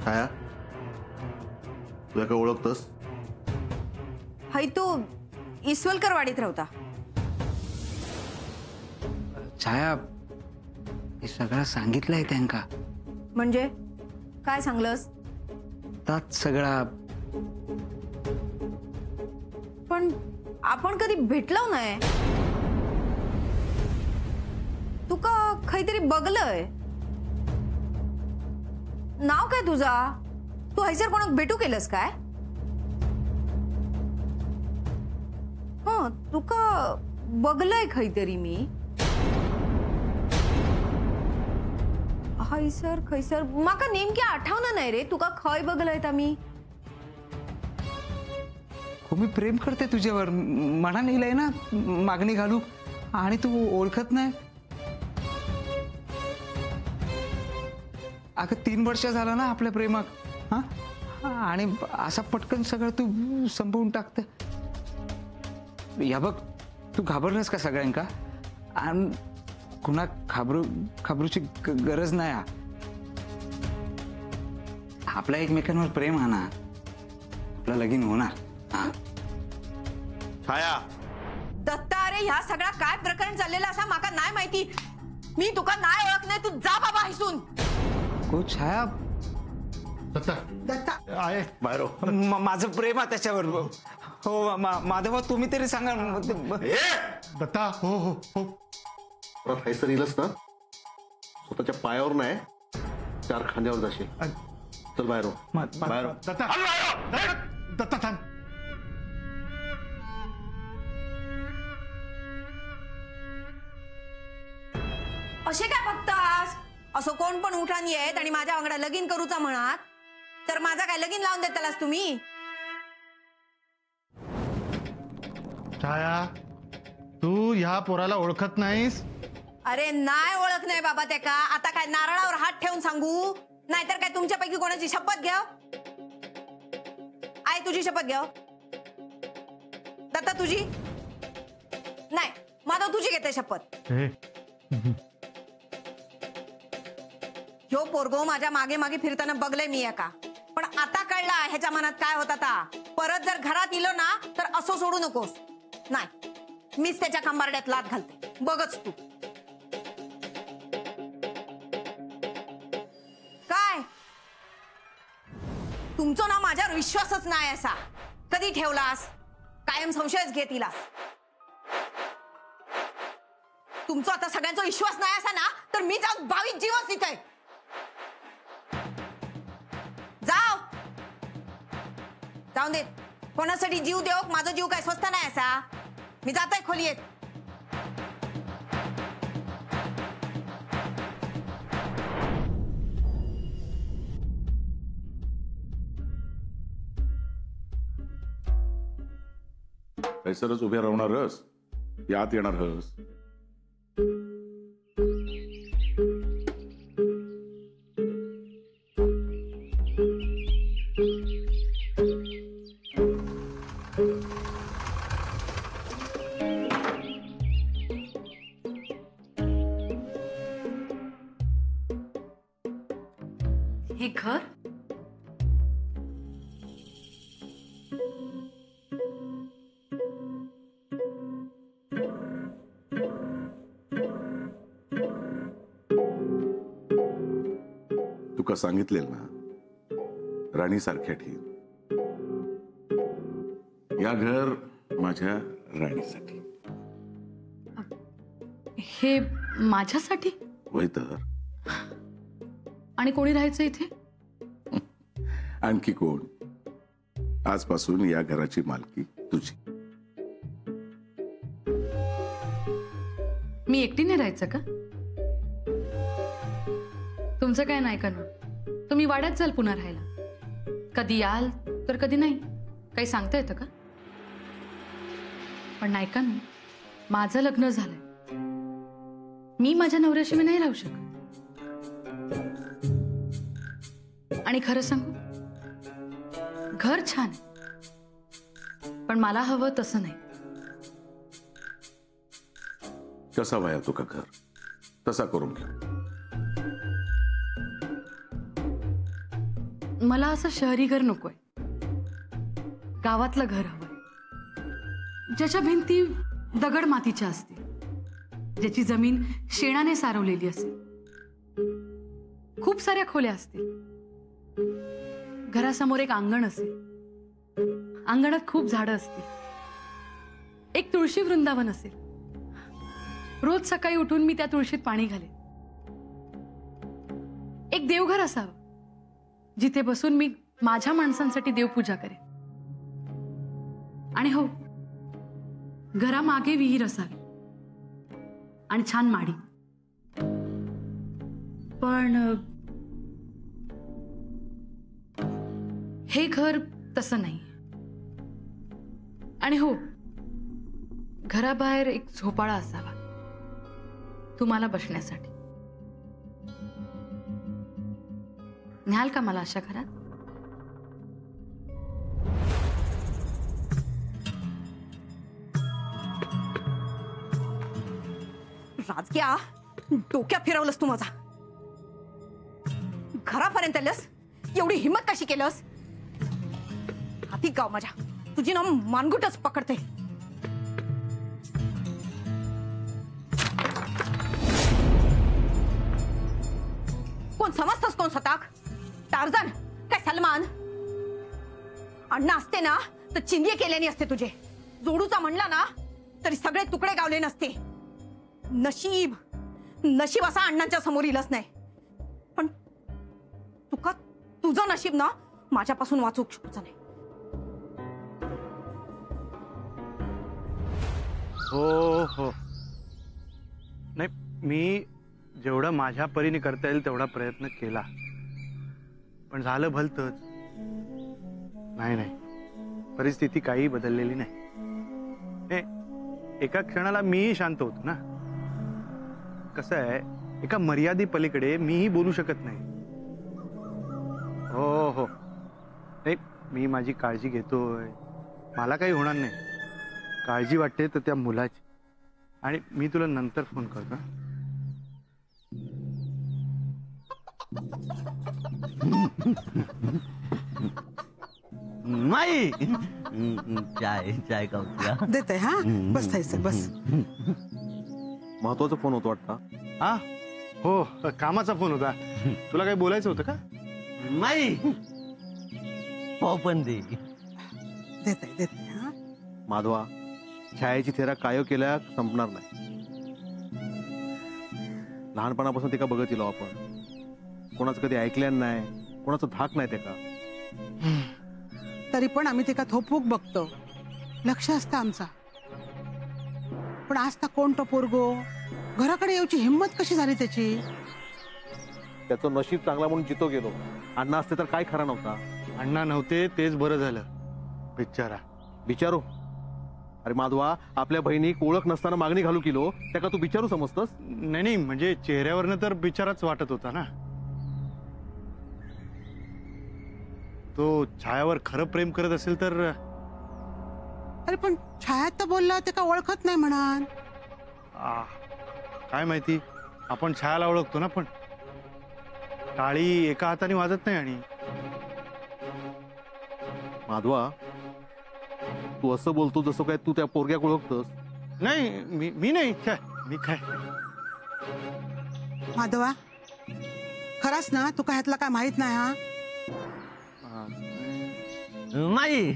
छाया, तुला काय ओळखतस? हाय तो इसवलकर वाडीत राहता. छाया, हे सगळं सांगितलंय त्यांका. म्हणजे काय सांगलंस? त्यात सगळा. पण आपण कधी भेटलो नाही. तुका काहीतरी बघलंय. नाव काय तुझा? तू हैसर कोणाक भेटू केलंस काय? तुका बघलंय काहीतरी मी. हैसर खैसर माका नेमकी आठवना नाही रे. तुका खय बघलंय आम्ही. मी प्रेम करते तुझ्यावर. मना नेलंय ना मागणी घालू आणि तू ओळखत नाही. अगं 3 वर्ष झालं ना आपल्या प्रेमात. हा, आणि असा पटकन सगळं तू संपवून टाकते. या बघ, तू घाबरलास का सगळ्यांका? आणि कुणा घाबरूची गरज नाही. आपल्या एकमेकांवर प्रेम आहे ना, आपलं लगीन होणार. छाया, दत्ता, अरे ह्या सगळा काय प्रकरण चाललेला असा माका नाही माहिती. मी तुका नाही ओळख नाही. तू जा बाबा हैसून. को छाया, दत्ता दत्ता आहे बाहेर. माझं प्रेम आहे त्याच्यावर. हो माधव, तुम्ही तरी सांगा. दत्ता, हो हो हो, परत हैसर येईलच ना. स्वतःच्या पायावर नाही, 4 खांद्यावर जाशील. चल बाहेर हो. बाहेर हो. दत्ता, दत्ता थांब. असे काय बघतास? असं कोण पण उठान येत आणि माझ्या वांगडा लगीन करूचा म्हणत तर माझा काय लगीन लावून देतालास तुम्ही? छाया, तू ह्या पोराला ओळखत नाहीस? अरे नाही ओळख नाही बाबा त्याका. आता काय नारळावर हात ठेवून सांगू? नाहीतर काय तुमच्यापैकी कोणाची शपथ घ्या? आई तुझी शपथ घ्या. दत्ता तुझी नाही. माधव तुझी घेते शपथ. ह्यो पोरगो माझ्या मागे मागे फिरताना बघले मी एका. पण आता कळला ह्याच्या मनात काय होता ता. परत जर घरात इलो ना तर असं सोडू नकोस. नाही, मीच त्याच्या कंबारड्यात लात घालते. बघच तू. काय तुमचं ना माझ्यावर विश्वासच नाही असा. कधी ठेवलास? कायम संशयच घेतीलास. तुमचा आता सगळ्यांचा विश्वास नाही असा ना तर मी जाऊन 22 जीवच तिथे जाऊन देत. कोणासाठी जीव देऊ? माझा जीव काय स्वस्त नाही असा. मी जात आहे खोलीत. हैसरच उभ्या राहणारस, यात येणार हस. हे घर तुका सांगितले ना, राणी सारख्या ठेव. या घर माझ्या राणीसाठी. हे माझ्यासाठी? वय तर. आणि कोणी राहायचं इथे? आणखी कोण? आजपासून या घराची मालकी तुझी. मी एकटीने राहायचं का? तुमचं काय नाही करणार. तुम्ही वाड्यात जाल पुन्हा राहायला. कधी याल तर कधी नाही. काही सांगता येतं का? पण नाही का, माझं लग्न झालंय. मी माझ्या नवऱ्याशिवाय नाही राहू शकत. आणि खरं सांगू, घर छान आहे, पण मला हवं तसं नाही. कसा वया तुका घर तसा करून घे. मला असं शहरी घर नकोय. गावातलं घर हवंय, ज्याच्या भिंती दगड मातीच्या असतील, ज्याची जमीन शेणाने सारवलेली असेल, खूप साऱ्या खोल्या असतील, घरासमोर एक अंगण असेल, अंगणात खूप झाडं असतील, एक तुळशी वृंदावन असेल, रोज सकाळी उठून मी त्या तुळशीत पाणी घालेन, एक देवघर असावं जिथे बसून मी माझ्या माणसांसाठी देवपूजा करेन, आणि हो, घरामागे विहीर असावी आणि छान माडी. पण हे घर तसं नाही. आणि हो, घराबाहेर एक झोपाळा असावा तुम्हाला बसण्यासाठी. न्याल का मला अशा घरात? राजक्या, डोक्या फिरवलंस तू माझा. घरापर्यंत आलंस, एवढी हिंमत कशी केलंस? हाती गाव माझ्या, तुझी ना मानगुटच पकडते. कोण समजतस? कोण स्वतः टार्झन काय सलमान? अण्णा असते ना तर चिंदिये केल्याने असते तुझे. जोडूचा म्हणला ना तरी सगळे तुकडे गावले नसते. नशीब नशीब असा अण्णांच्या समोर इलच नाही. पण तुका तुझं नशीब ना माझ्यापासून वाचूक शकूचं नाही. हो हो, नाही, मी जेवढं माझ्या परीने करता येईल तेवढा प्रयत्न केला, पण झालं भलतंच. नाही नाही, परिस्थिती काही बदललेली नाही. एका क्षणाला मीही शांत होतो ना. कसं आहे, एका मर्यादे पलीकडे मीही बोलू शकत नाही. हो हो, नाही, मी माझी काळजी घेतोय, मला काही होणार नाही. काळजी वाटते तर त्या मुलाची. आणि मी तुला नंतर फोन करतो. माई चाय चाय का देते. हा बस थायचं बस. महत्वाचा फोन होतो वाटतं. हा हो, कामाचा फोन होता. तुला काही बोलायचं होतं का? माई पाव पण दे. देते देते. हा माधवा, छायाची थेरा कायो केल्या संपणार नाही. लहानपणापासून ते का बघत येलो आपण. कोणाचं कधी ऐकल्यान नाही, कोणाचं धाक नाही ते का. तरी पण आम्ही ते का थोपूक बघतो. लक्ष असतं आमचा. पण आज ता कोण तो पोरगो घराकडे येऊची हिंमत कशी झाली त्याची? त्याचं नशीब चांगला म्हणून जितो गेलो. अण्णा असते तर काय खरा नव्हता. अण्णा नव्हते तेच बरं झालं. बिचारा. बिचारू? अरे माधवा, आपल्या बहिणीक ओळख नसताना मागणी घालू किलो त्या का तू बिचारू समजतस? नाही नाही, म्हणजे चेहऱ्यावरनं तर बिचाराच वाटत होता ना. तो छायावर खरं प्रेम करत असेल तर. अरे पण छायात तर बोलला ते का ओळखत नाही म्हणान. काय माहिती, आपण छायाला ओळखतो ना, पण टाळी एका हाताने वाजत नाही. आणि माधवा, तू असं बोलतो जसं काय तू त्या पोरग्याक ओळखतस. नाही, मी नाही. काय मी काय माधवा, खराच ना तू काय ह्यातला काय माहित नाही? हा माई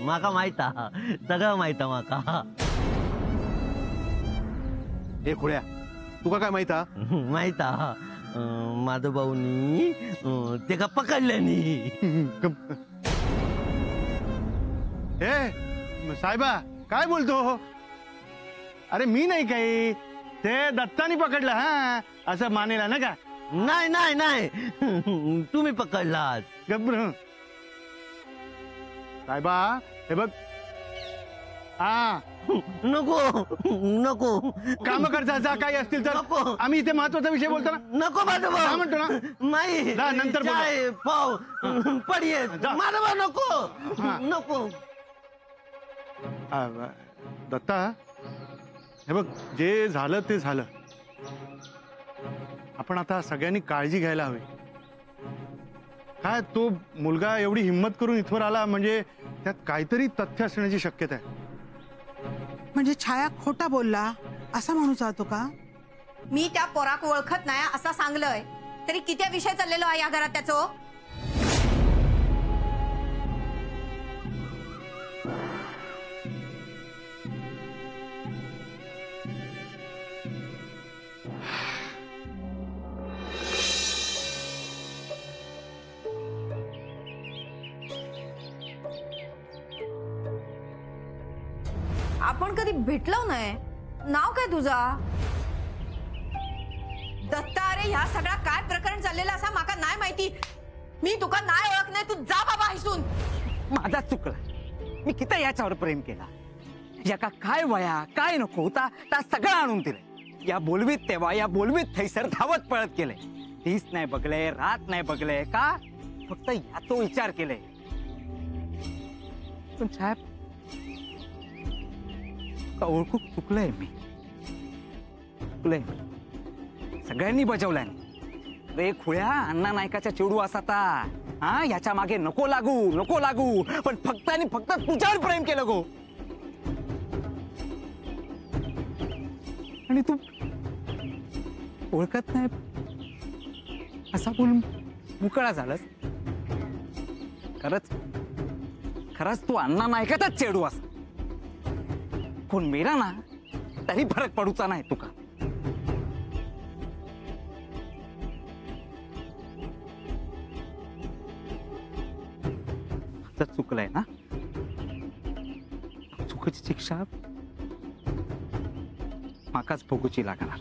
माका माहिता, सगळं माहिता माका. ए खुड्या, तुका काय माहिता? माहिता, माधवभाऊनी ते का पकडल्यानी. हे साहेबा, काय बोलतो? अरे मी नाही काही, ते दत्तानी पकडलं. हा असं मानेला ना का? नाही नाही नाही, तुम्ही पकडलात. गब्र साहेबा, हे बघ. हा नको नको, काम करता काही असतील तर. नको. आम्ही इथे महत्वाचा विषय बोलतो ना. नको माधवभाऊ. काय म्हणतो ना? नाही, जा, नंतर बोला. चाय पाव पडिये. जा. माधवभाऊ नको. हा. नको. दत्ता, हे बघ, जे झालं ते झालं. आपण आता सगळ्यांनी काळजी घ्यायला हवी. काय तो मुलगा एवढी हिंमत करून इथवर आला म्हणजे त्यात काहीतरी तथ्य असण्याची शक्यता आहे. म्हणजे छाया खोटा बोलला असा माणूस राहतो का? मी त्या पोराक ओळखत नाही असं सांगलंय तरी किती विषय चाललेलो आहे या घरात त्याचो. आपण कधी भेटलो नाही. नाव काय तुझा? दत्ता. अरे ह्या सगळा काय प्रकरण चाललेलं असा माका नाही माहिती. मी तुका नाही ओळख नाही. तू जा बाबा हैसून. माझा चुकला. मी किती याच्यावर प्रेम केला. याका काय वया काय नको होता त्या सगळं आणून दिलंय. या बोलवीत तेव्हा या बोलवीत थैसर धावत पळत केलंय. तीच नाही बघले रात नाही बघले का फक्त याचा विचार केलाय. पण साहेब का ओळखू चुकलंय मी. चुकलंय सगळ्यांनी बजावलंय. रे खुळ्या अण्णा नायकाच्या चेडू असा ता. हा याच्या मागे नको लागू पण फक्त आणि फक्त तुझ्यावर प्रेम केलं गो. आणि तू ओळखत नाही असा बोलून मुकळा झालास. खरंच तू अण्णा नायकाचाच चेडू असा. कोण मेला ना तरी फरक पडूचा नाही तुका. चुकलंय ना. चुकीची शिक्षा माकाच भोगूची लागणार.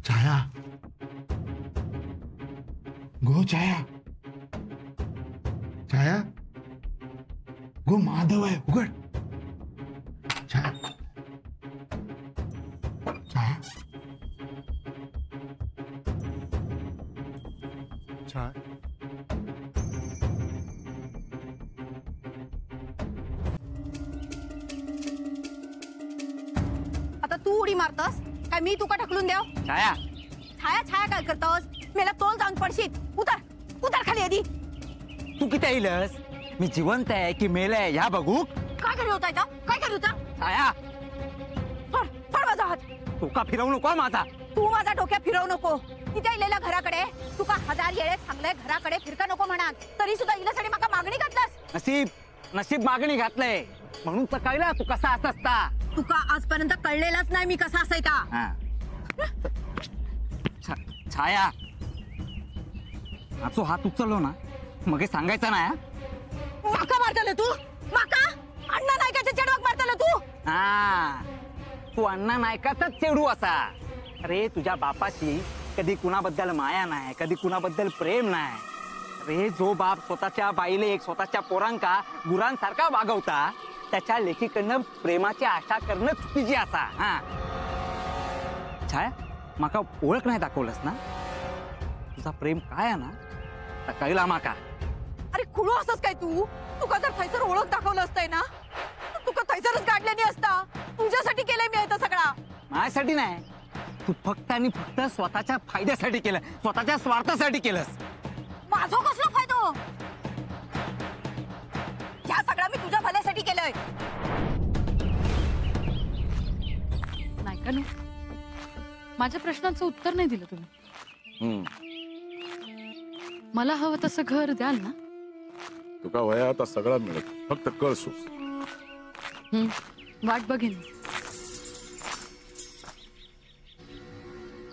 छाया गो छाया छाया गो माधव आहे उघड. छाया छाया छाया आता तू उडी मारतस काय मी तुका ढकलून देव? छाया छाया काय करतोस? मेला तोल जाऊन पडशील. उतर खाली आधी. तू किती येईलस? मी जिवंत आहे की मेलय ह्या बघू. काय करी होता काय करी होता? छाया फड माझा हात. तुका फिरवू नको माझा. तू माझा डोक्या फिरवू नको. तिथे आलेल्या घराकडे तुका 1000 येळे सांगलंय घराकडे फिरका नको म्हणाल तरी सुद्धा इलासाठी माका मागणी घातलास. नशीब मागणी घातलंय म्हणून तर कळला तू कसा असता. तुका आजपर्यंत कळलेलाच नाही मी कसा असायचा. छाया आचो हात उचललो ना मग सांगायचं ना. माका मारतलं तू. माका अण्णा नायकाच्या चेडवाक मारतलं तू. तू अण्णा नायकाचाच चेडू असा. अरे तुझ्या बापाची कधी कुणाबद्दल माया नाही कधी कुणाबद्दल प्रेम नाही. अरे जो बाप स्वतःच्या बाईले एक स्वतःच्या पोरांका गुरांसारखा वागवता त्याच्या लेखीकडनं प्रेमाची आशा करणं चुकीची असा. छाया माका ओळख नाही दाखवलंस ना. तुझा प्रेम काय आहे ना तर कळला माका. अरे खुळो असस काय तू? तुका जर थैसर ओळख दाखवलं असतंय ना तुका थैसरच काढले नाही असता. तुझ्यासाठी केलंय मी आता सगळा. माझ्यासाठी नाही. तू फक्त आणि फक्त स्वतःच्या फायद्यासाठी केलं. स्वतःच्या स्वार्थासाठी केलंस. माझा कसला फायदा? या सगळा मी तुझ्या भल्यासाठी केलंय. नाही का नो माझ्या प्रश्नांचं उत्तर नाही दिलं तुम्ही. मला हवं तसं घर द्याल ना. तुका वया आता सगळा मिळत फक्त कळसूस. वाट बघेन.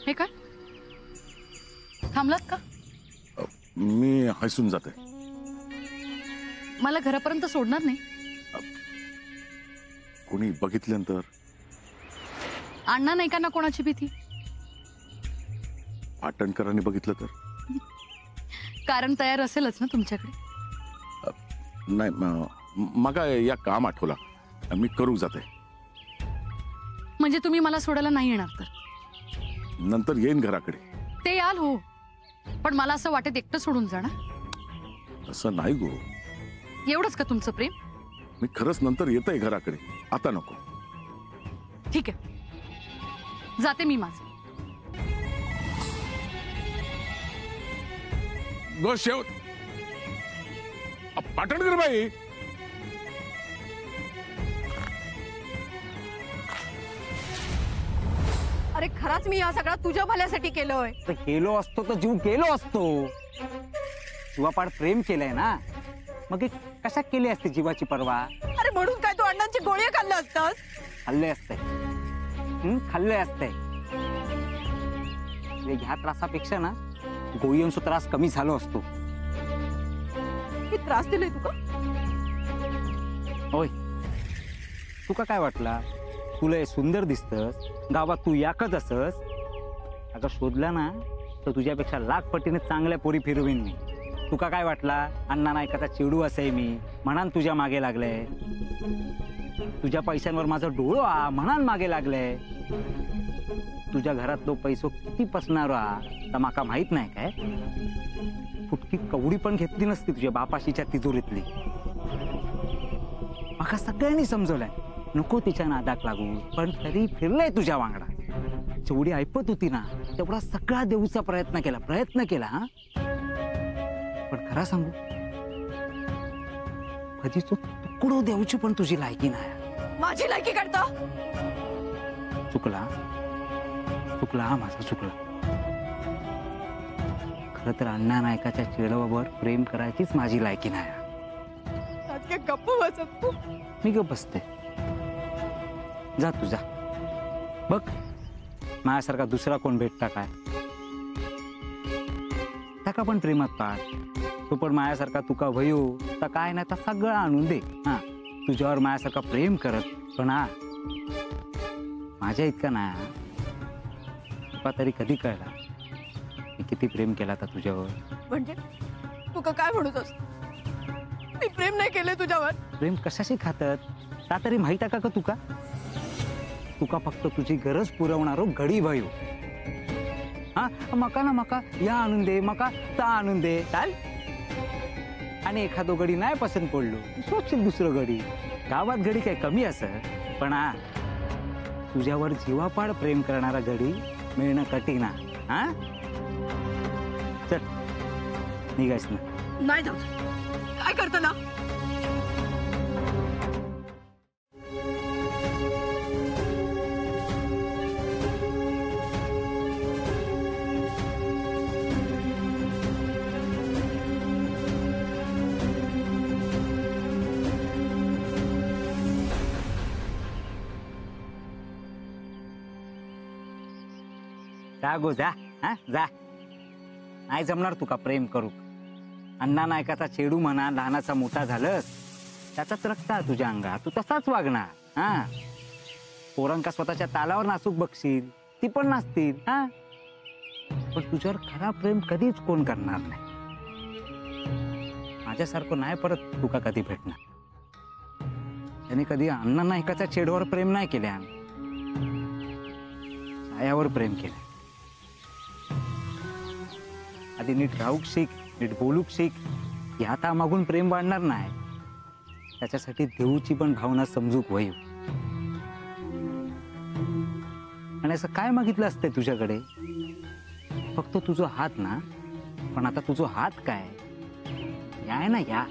हे काय थांबलात का? मी हैसून जाते. मला घरापर्यंत सोडणार नाही? कोणी बघितल्यानंतर? अण्णा नाही का ना कोणाची भीती? पाटणकरांनी बघितलं तर? कारण तयार असेलच ना तुमच्याकडे. नाही मगा या काम आठवला. मी करू जाते. म्हणजे तुम्ही मला सोडायला नाही येणार तर? नंतर येईन घराकडे. ते याल हो पण मला असं वाटत एकटं सोडून जाणार? असं नाही गो. एवढंच का तुमचं प्रेम? मी खरंच नंतर येतोय घराकडे, आता नको. ठीक आहे, जाते मी माझं. गो शेव पाटणकर बाई. अरे खरंच मी हा सगळा तुझ्या भल्यासाठी केलोय. तर केलो असतो तर जीव केलो असतो. जीवापाड प्रेम केलंय ना, मग कशा केली असते जीवाची पर्वा? अरे म्हणून काय तू अण्णांची गोळी खाल्लं असतास? खाल्ले असते, खाल्ले असते. ह्या त्रासापेक्षा ना गोळींचा त्रास कमी झालो असतो. मी त्रास दिलाय तुका? होय, तुका काय वाटला? तुला सुंदर दिसतस, गावात तू याकच असस. अगं शोधला ना तर तुझ्यापेक्षा लाख पटीने चांगल्या पोरी फिरवीन मी. तुका काय वाटला अण्णा नायकाचा चिडू असे मी म्हणान तुझ्या मागे लागले? तुझ्या पैशांवर माझं डोळं म्हणान मागे लागले. तुझ्या घरात तो पैसो किती पसणार तर माका माहित नाही काय? फुटकी कवडी पण घेतली नसती तुझ्या बापाशीच्या तिजोरीतली. माका सगळ्यांनी समजवलंय नको तिच्या नादात लागू, पण तरी फिरलंय तुझ्या वांगडा. जेवढी ऐपत होती ना तेवढा सगळा देऊचा प्रयत्न केला हा. पण खरा सांगू, कधीच तुकडो देऊची पण तुझी लायकी नाही. माझी लायकी करतो? चुकला हा माझा, चुकला. खरं तर अण्णा नायकाच्या चेडवावर प्रेम करायचीच माझी लायकी नाही. आज काय गप्प बसत तू? मी गप्प बसते. जा तू जा, बघ माझ्यासारखा दुसरा कोण भेटता काय? त्याका पण प्रेमात पाड. तो पण माझ्यासारखा तुका भयो तर काय नाही तर सगळं आणून दे. हा, तुझ्यावर माझ्यासारखा प्रेम करत, पण हा माझ्या इतका नाही. तुका तरी कधी कळला मी किती प्रेम केला तर तुझ्यावर? म्हणजे तुका काय म्हणत असत? मी प्रेम नाही केलंय तुझ्यावर. प्रेम कशाशी खातात ता तरी माहित आहे का तुका? तुका फक्त तुझी गरज पुरवणारो गडी भयो. हा, मका ना मका या आणून दे, मका ता आणून दे चाल. आणि एखादो गडी नाही पसंत पडलो सोडशील दुसरं गडी. गावात गडी काय कमी असं, पण हा तुझ्यावर जीवापाड प्रेम करणारा गडी मिळणं कठीण. हा चल निघायच ना. नाही जाऊ. काय करतो ना? जा गो जा, हा जा. नाही जमणार तुका प्रेम करू. अण्णा नायकाचा चेडू म्हणा, लहानाचा मोठा झालंस त्याचाच रक्त तुझ्या अंगात, तू तसाच वागणार. हा, पोरांका स्वतःच्या तालावर नाचूक बघशील, ती पण नाचतील. हा, पण तुझ्यावर खरा प्रेम कधीच कोण करणार नाही. माझ्यासारखं नाही परत तुका कधी भेटणार. त्याने कधी अण्णा नायकाच्या चेडूवर प्रेम नाही केले, छायावर प्रेम केलं. आधी नीट राहूक शिक, नीट बोलूक शिक. ह्या मागून प्रेम वाढणार नाही. त्याच्यासाठी देऊची पण भावना समजूक वय. आणि असं काय मागितलं असतंय तुझ्याकडे? फक्त तुझा हात ना, पण आता तुझा हात काय या ना या.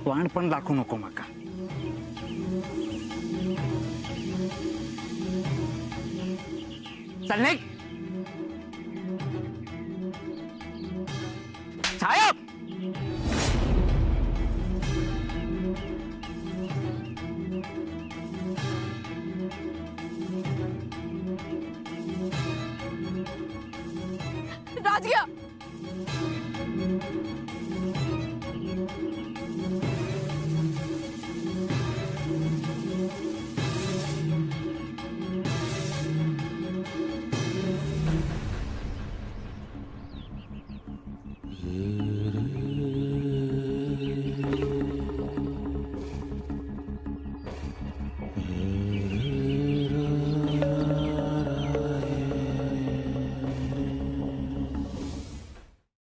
तोंड पण दाखवू नको माका. चल नाही छाया. राजगिया